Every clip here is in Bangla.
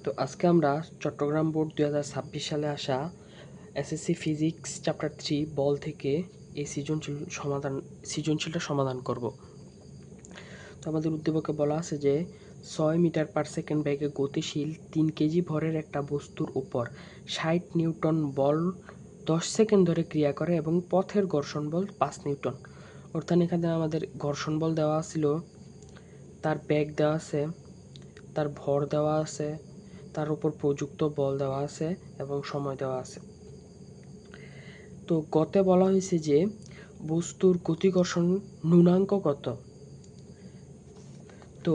তো আজকে আমরা চট্টগ্রাম বোর্ড 2026 সালে আসা এসএসসি ফিজিক্স চ্যাপ্টার 3 বল থেকে এই সৃজনশীলটা সমাধান করব। তো আমাদের উদ্দীপকে বলা আছে যে 6 মিটার পার সেকেন্ড বেগে গতিশীল 3 কেজি ভরের একটা বস্তুর উপর 60 নিউটন বল 10 সেকেন্ড ধরে ক্রিয়া করে এবং পথের ঘর্ষণ বল 5 নিউটন। অর্থাৎ এখানে আমাদের ঘর্ষণ বল দেওয়া ছিল, তার বেগ দেওয়া আছে, তার ভর দেওয়া আছে, তার উপর প্রযুক্ত বল দেওয়া আছে এবং সময় দেওয়া আছে। তো গতে বলা হয়েছে যে বস্তুর গতিঘর্ষণ ন্যূনাঙ্ক কত। তো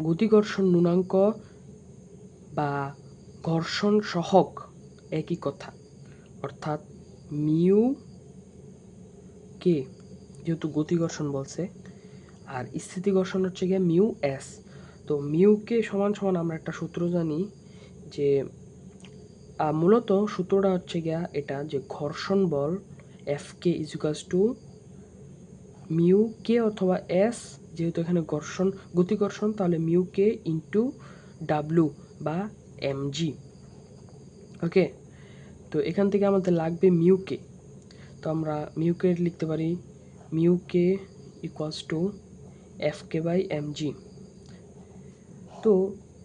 গতিঘর্ষণ ন্যূনাঙ্ক বা ঘর্ষণ সহগ একই কথা, অর্থাৎ মিউ কে, যেহেতু গতিঘর্ষণ বলছে, আর স্থিতি ঘর্ষণ হচ্ছে গিয়ে মিউ এস। তো মিউ কে সমান সমান আমরা একটা সূত্র জানি যে মূলত সূত্রটা হচ্ছে গিয়া এটা যে ঘর্ষণ বল এফ কে ইজুকালস টু মিউ কে অথবা এস, যেহেতু এখানে গতিঘর্ষণ, তাহলে মিউ কে ইন্টু ডাব্লু বা এমজি। ওকে, তো এখান থেকে আমাদের লাগবে মিউ কে। তো আমরা মিউ কে লিখতে পারি mu K equals to F K by MG. তো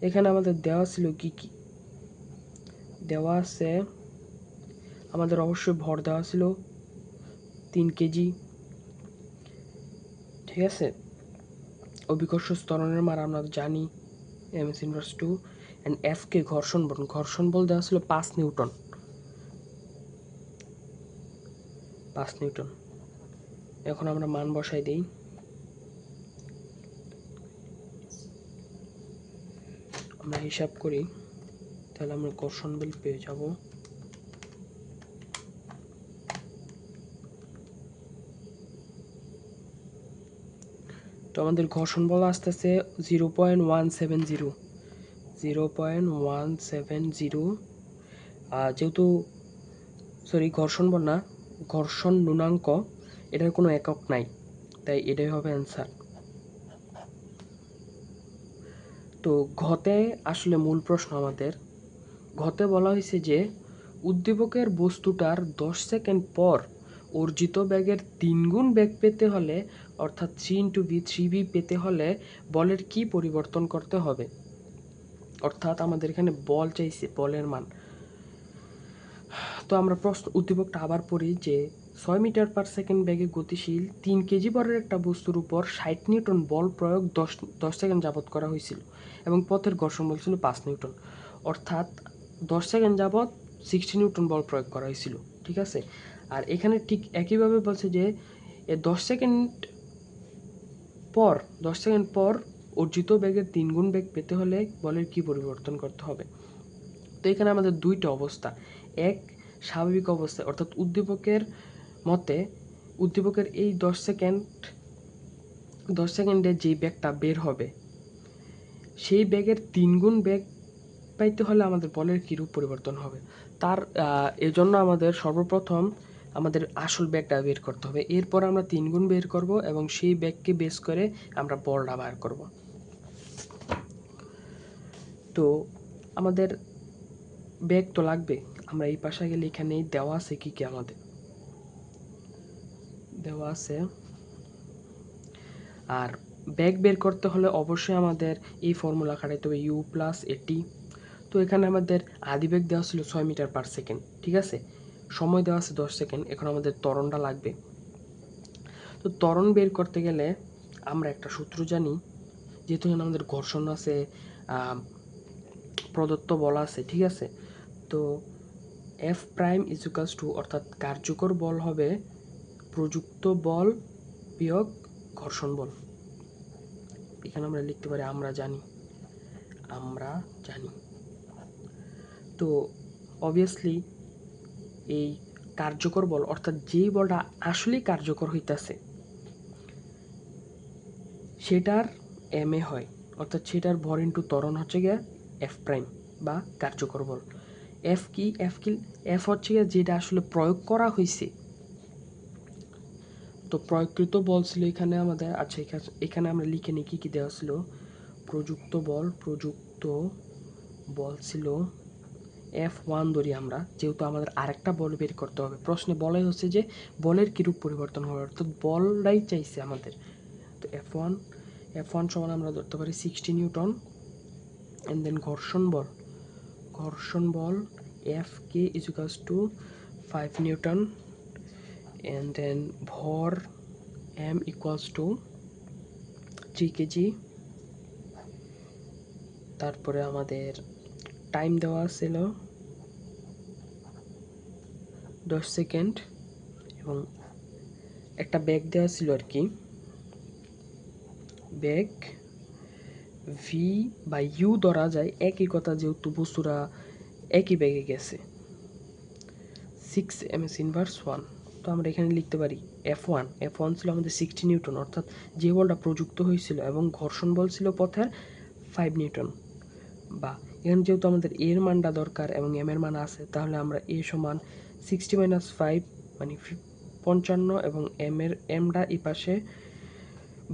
এখানে আমাদের দেওয়া ছিল কি কি দেওয়া আছে, আমাদের অবশ্যই ভর দেওয়া ছিল 3 কেজি, ঠিক আছে। অভিকর্ষ ত্বরণের মান আমরা জানি m s inverse 2, and F k ঘর্ষণ বল দেওয়া ছিল 5 নিউটন। এখন আমরা মান বসাই দিই। আমরা হিসাব করি, তাহলে আমরা ঘর্ষণ বল পেয়ে যাব তো আমাদের ঘর্ষণ বল আসতেছে 0.170, যেহেতু ঘর্ষণ বল না, ঘর্ষণ ন্যূনাঙ্ক, এটার কোনো একক নাই, তাই এটাই হবে অ্যান্সার। তো ঘতে আসলে মূল প্রশ্ন আমাদের ঘতে বলা হয়েছে যে উদ্দীপকের বস্তুটার 10 সেকেন্ড পর অর্জিত বেগের 3 গুণ বেগ পেতে হলে, অর্থাৎ 3 পেতে হলে বলের কি পরিবর্তন করতে হবে। অর্থাৎ আমাদের এখানে বল চাইছে, বলের মান। তো আমরা উদ্দীপকটা আবার পড়ি যে 6 মিটার পার সেকেন্ড বেগে গতিশীল 3 কেজি ভরের একটা বস্তুর উপর 60 নিউটন বল প্রয়োগ 10 সেকেন্ড যাবৎ করা হয়েছিল এবং পথের ঘর্ষণ বল ছিল 5 নিউটন। অর্থাৎ 10 সেকেন্ড যাবৎ 60 নিউটন বল প্রয়োগ করা হয়েছিল, ঠিক আছে। আর এখানে ঠিক একইভাবে বলছে যে 10 সেকেন্ড পর অর্জিত বেগের 3 গুণ বেগ পেতে হলে বলের কি পরিবর্তন করতে হবে। তো এখানে আমাদের দুইটা অবস্থা, এক স্বাভাবিক অবস্থায়, অর্থাৎ উদ্দীপকের মতে উদ্দীপকের এই 10 সেকেন্ডে যেই বেগটা বের হবে, সেই বেগের 3 গুণ বেগ পাইতে হলে আমাদের বলের কীরূপ পরিবর্তন হবে। তার এজন্য আমাদের সর্বপ্রথম আমাদের আসল বেগটা বের করতে হবে, এরপর আমরা 3 গুণ বের করব এবং সেই বেগকে বেস করে আমরা বলটা বার করব। তো আমাদের বেগ তো লাগবে, আমরা এই পাশে গেলে এখানে দেওয়া আছে কি কি, আমাদের দেওয়া আছে। আর বেগ বের করতে হলে অবশ্যই আমাদের এই ফর্মুলা খাটাইতে হবে, ইউ প্লাস এটি। তো এখানে আমাদের আদিবেগ দেওয়া ছিল 6 মিটার পার সেকেন্ড, ঠিক আছে। সময় দেওয়া আছে 10 সেকেন্ড। এখন আমাদের ত্বরণটা লাগবে। তো ত্বরণ বের করতে গেলে আমরা একটা সূত্র জানি, যেহেতু এখানে আমাদের ঘর্ষণ আছে, প্রদত্ত বল আছে, ঠিক আছে। তো এফ প্রাইম ইজুকালস টু, অর্থাৎ কার্যকর বল হবে প্রযুক্ত বল বিয়োগ ঘর্ষণ বল। এখানে আমরা লিখতে পারি আমরা জানি। তো অবভিয়াসলি এই কার্যকর বল, অর্থাৎ যেই বলটা আসলেই কার্যকর হইতাছে, সেটার এম এ হয়, অর্থাৎ সেটার ভর ইন্টু ত্বরণ হচ্ছে গিয়ে এফ প্রাইম বা কার্যকর বল। এফ হচ্ছে গিয়ে যেটা আসলে প্রয়োগ করা হয়েছে। তো প্রয়োগকৃত বল ছিল এখানে আমাদের, আচ্ছা এখানে আমরা লিখে নিই কী কী দেওয়া ছিল। প্রযুক্ত বল ছিল F1 ধরি আমরা, যেহেতু আমাদের আরেকটা বল বের করতে হবে। প্রশ্নে বলাই হচ্ছে যে বলের কিরূপ পরিবর্তন হবে, অর্থাৎ বলটাই চাইছে আমাদের। তো F1 সমান আমরা ধরতে পারি 60 নিউটন। অ্যান্ড দেন ঘর্ষণ বল Fk is equals to 5 newton. And then ভর M ইকুয়ালস টু 3 কেজি। তারপরে আমাদের টাইম দেওয়া ছিল 10 সেকেন্ড এবং একটা ব্যাগ দেওয়া ছিল আর কি, ব্যাগ ভি বা ইউ ধরা যায়, একই কথা, যেহেতু বস্তুরা একই ব্যাগে গেছে। 6 ms ইনভার্স 1। তো আমরা এখানে লিখতে পারি F1 ছিল আমাদের 60 নিউটন, অর্থাৎ যে বলটা প্রযুক্ত হয়েছিল, এবং ঘর্ষণ বল ছিল পথের 5 নিউটন। বা এখানে যেহেতু আমাদের এর মানটা দরকার এবং এম এর মান আছে, তাহলে আমরা এ সমান 60 - 5 মানে 55, এবং এমটা এই পাশে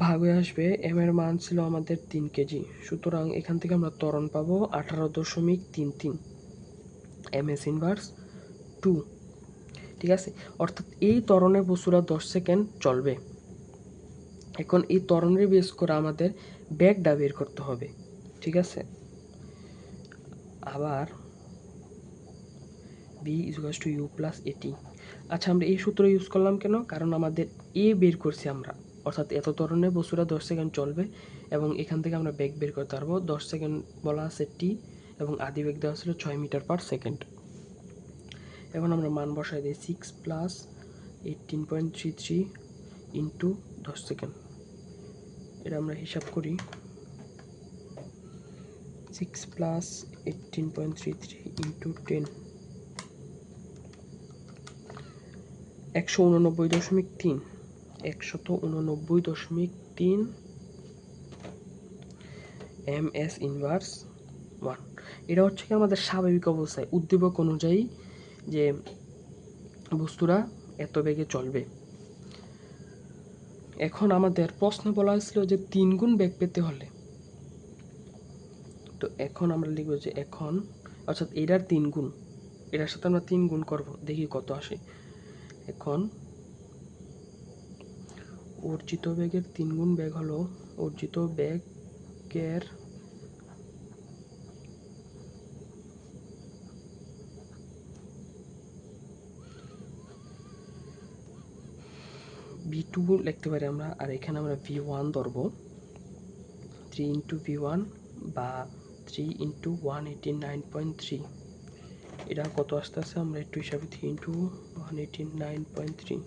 ভাগ হয়ে আসবে। এম এর মান ছিল আমাদের 3 কেজি। সুতরাং এখান থেকে আমরা ত্বরণ পাবো 18.33 ms ইনভার্স 2। ঠিক আছে, অর্থাৎ এই ত্বরণে বস্তুরা 10 সেকেন্ড চলবে। এখন এই ত্বরণের বেস করে আমাদের ব্যাগটা বের করতে হবে। ঠিক আছে, আবার b = u + at। আচ্ছা, আমরা এই সূত্র ইউজ করলাম কেন? কারণ আমাদের এ বের করছি আমরা, অর্থাৎ এত ত্বরণে বস্তুরা 10 সেকেন্ড চলবে, এবং এখান থেকে আমরা বেগ বের করতে পারবো। 10 সেকেন্ড বলা আছে টি, এবং আদি বেগ দেওয়া ছিল 6 মিটার পার সেকেন্ড। এখন আমরা মান বসাই দিই 6 + 18.33 ইন্টু 10 সেকেন্ড। এটা আমরা হিসাব করি, 6 + 18.33 ইন্টু 10, 189.3 ms ইনভার্স 1। এটা হচ্ছে কি আমাদের স্বাভাবিক অবস্থায় উদ্দীপক অনুযায়ী যে বস্তুরা এত বেগে চলবে। এখন আমাদের প্রশ্ন বলা হয়েছিল যে 3 গুণ বেগ পেতে হলে, তো এখন আমরা লিখব যে এখন, অর্থাৎ এটার 3 গুণ, এটার সাথে আমরা 3 গুণ করব, দেখি কত আসে। এখন অর্জিত বেগের 3 গুণ বেগ হলো অর্জিত বেগের v2 লিখতে পারি আমরা, আর এখানে আমরা v1 ধরবো। 3 × v1 বা 3 × 189.3, এটা কত আসতে আছে আমরা একটু হিসাবে 3 × 189.3,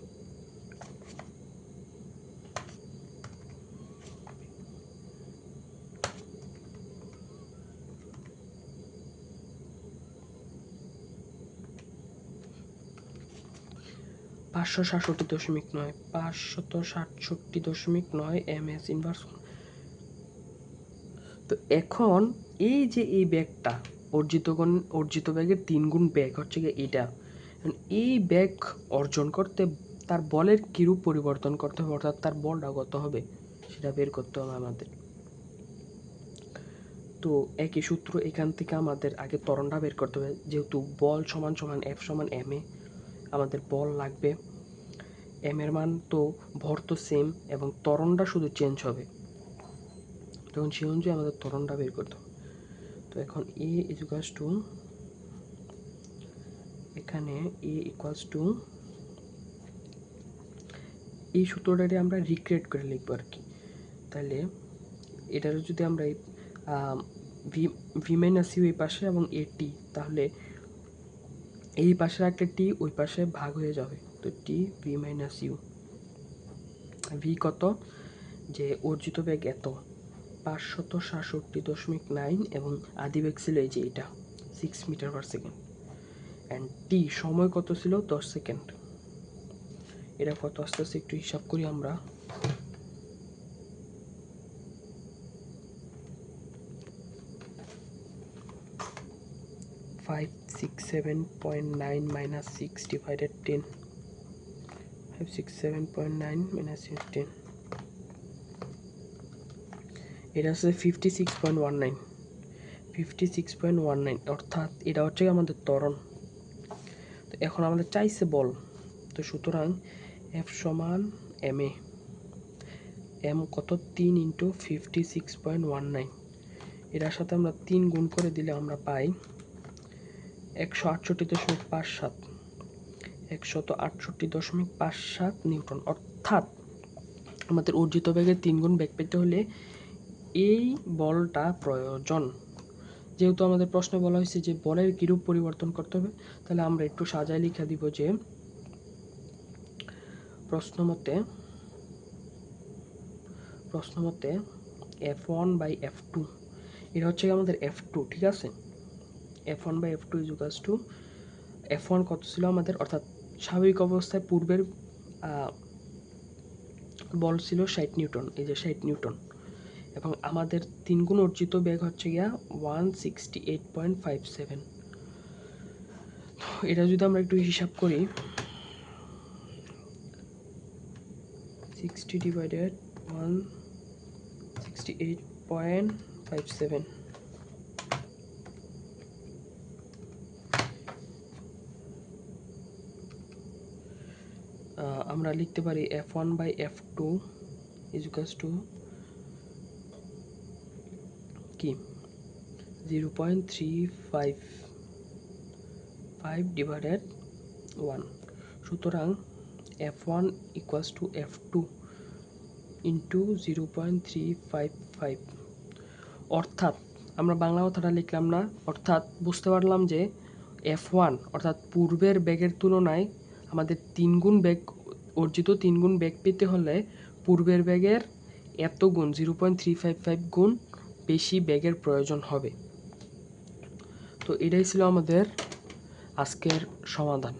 (567.9 ms ইনভার্স 1)। তো এখন এই যে এই ব্যাগটা অর্জিত ব্যাগের 3 গুণ ব্যাগ হচ্ছে গিয়ে এটা, এই ব্যাগ অর্জন করতে তার বলের কিরূপ পরিবর্তন করতে হবে, অর্থাৎ তার বলটা কত হবে সেটা বের করতে হবে আমাদের। তো একই সূত্র, এখান থেকে আমাদের আগে ত্বরণটা বের করতে হবে, যেহেতু বল সমান সমান F সমান m এ, আমাদের বল লাগবে, m এর মান তো, ভর তো সেম, এবং ত্বরণটা শুধু চেঞ্জ হবে, তখন সেই অনুযায়ী আমাদের ত্বরণটা বের করতে হবে। তো এখন a ইকুয়ালস টু, এখানে a ইকুয়ালস টু, এই সূত্রটাকে আমরা রিক্রিয়েট করে লিখবো আর কি। তাহলে এটার যদি আমরা ভি মাইনাস ইউ এই পাশে এবং এ টি, তাহলে এই পাশে রাখলে টি ওই পাশে ভাগ হয়ে যাবে, তো T V minus U. V কত, যে অর্জিত বেগ এত 567.9, এবং আদি বেগ ছিল এই যে এটা 6 মিটার পার সেকেন্ড, অ্যান্ড টি সময় কত ছিল 10 সেকেন্ড। এটা কত আস্তে আস্তে একটু হিসাব করি আমরা, 567.9 minus 6 divided 10, 567.9 minus 10, এটা হচ্ছে 56.19 অর্থাৎ এটা হচ্ছে আমাদের ত্বরণ। তো এখন আমাদের চাইছে বল, তো সুতরাং F সমান ma, m কত 3 × 56.19, এটার সাথে আমরা 3 গুণ করে দিলে আমরা পাই 168.57, 168.57 নিউটন। অর্থাৎ আমাদের অর্জিত বেগের 3 গুণ বেগ পেতে হলে এই বলটা প্রয়োজন। যেহেতু আমাদের প্রশ্নে বলা হয়েছে যে বলের কিরূপ পরিবর্তন করতে হবে, তাহলে আমরা একটু সাজায় লিখে দিব যে প্রশ্ন মতে F1/F2, এটা হচ্ছে আমাদের F2, ঠিক আছে। F1/F2 = F1 কত ছিল আমাদের, অর্থাৎ স্বাভাবিক অবস্থায় পূর্বের বল ছিল 60 নিউটন, এই যে 60 নিউটন, এবং আমাদের 3 গুণ অর্জিত বেগ হচ্ছে গিয়া 168.57। এটা যদি আমরা একটু হিসাব করি, 60 / 168.57, আমরা লিখতে পারি F1/F2 = কি 0.355/1। সুতরাং F1 = F2 × 0.355। অর্থাৎ আমরা বাংলা কথাটা লিখলাম না, অর্থাৎ বুঝতে পারলাম যে F1 অর্থাৎ পূর্বের বেগের তুলনায় আমাদের 3 গুণ বেগ, অর্জিত 3 গুণ বেগ পেতে হলে পূর্বের বেগের এত গুণ 0.355 গুণ বেশি বেগের প্রয়োজন হবে। তো এটাই ছিল আমাদের আজকের সমাধান।